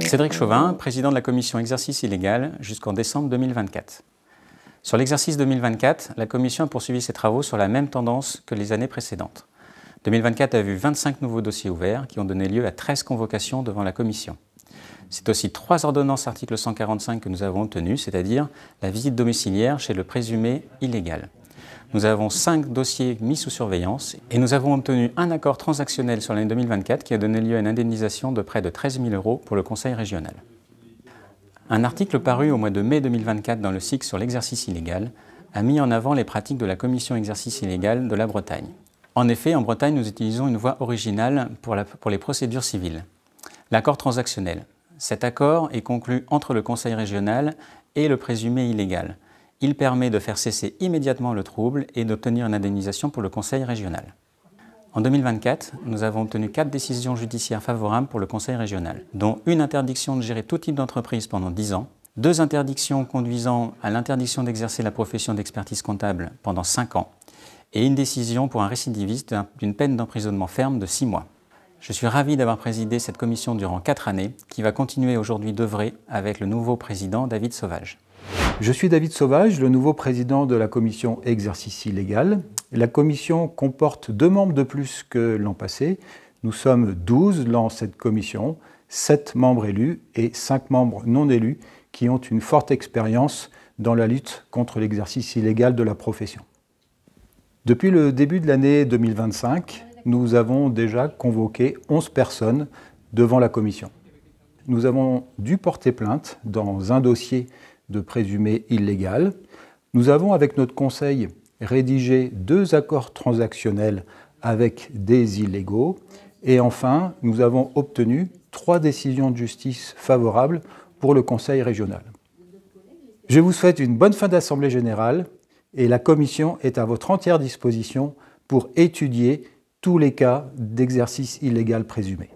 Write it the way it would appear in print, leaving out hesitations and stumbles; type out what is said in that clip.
Cédric Chauvin, président de la commission exercice illégal jusqu'en décembre 2024. Sur l'exercice 2024, la commission a poursuivi ses travaux sur la même tendance que les années précédentes. 2024 a vu 25 nouveaux dossiers ouverts qui ont donné lieu à 13 convocations devant la commission. C'est aussi 3 ordonnances article 145 que nous avons obtenues, c'est-à-dire la visite domiciliaire chez le présumé illégal. Nous avons 5 dossiers mis sous surveillance et nous avons obtenu un accord transactionnel sur l'année 2024 qui a donné lieu à une indemnisation de près de 13 000 € pour le Conseil régional. Un article paru au mois de mai 2024 dans le SIC sur l'exercice illégal a mis en avant les pratiques de la commission exercice illégal de la Bretagne. En effet, en Bretagne, nous utilisons une voie originale pour les procédures civiles, l'accord transactionnel. Cet accord est conclu entre le Conseil régional et le présumé illégal. Il permet de faire cesser immédiatement le trouble et d'obtenir une indemnisation pour le Conseil régional. En 2024, nous avons obtenu 4 décisions judiciaires favorables pour le Conseil régional, dont une interdiction de gérer tout type d'entreprise pendant 10 ans, 2 interdictions conduisant à l'interdiction d'exercer la profession d'expertise comptable pendant 5 ans, et une décision pour un récidiviste d'une peine d'emprisonnement ferme de 6 mois. Je suis ravi d'avoir présidé cette commission durant 4 années, qui va continuer aujourd'hui d'œuvrer avec le nouveau président David Sauvage. Je suis David Sauvage, le nouveau président de la commission exercice illégal. La commission comporte 2 membres de plus que l'an passé. Nous sommes 12 dans cette commission, 7 membres élus et 5 membres non élus qui ont une forte expérience dans la lutte contre l'exercice illégal de la profession. Depuis le début de l'année 2025, nous avons déjà convoqué 11 personnes devant la commission. Nous avons dû porter plainte dans un dossier de présumé illégal. Nous avons, avec notre conseil, rédigé 2 accords transactionnels avec des illégaux. Et enfin, nous avons obtenu 3 décisions de justice favorables pour le conseil régional. Je vous souhaite une bonne fin d'assemblée générale et la commission est à votre entière disposition pour étudier tous les cas d'exercice illégal présumé.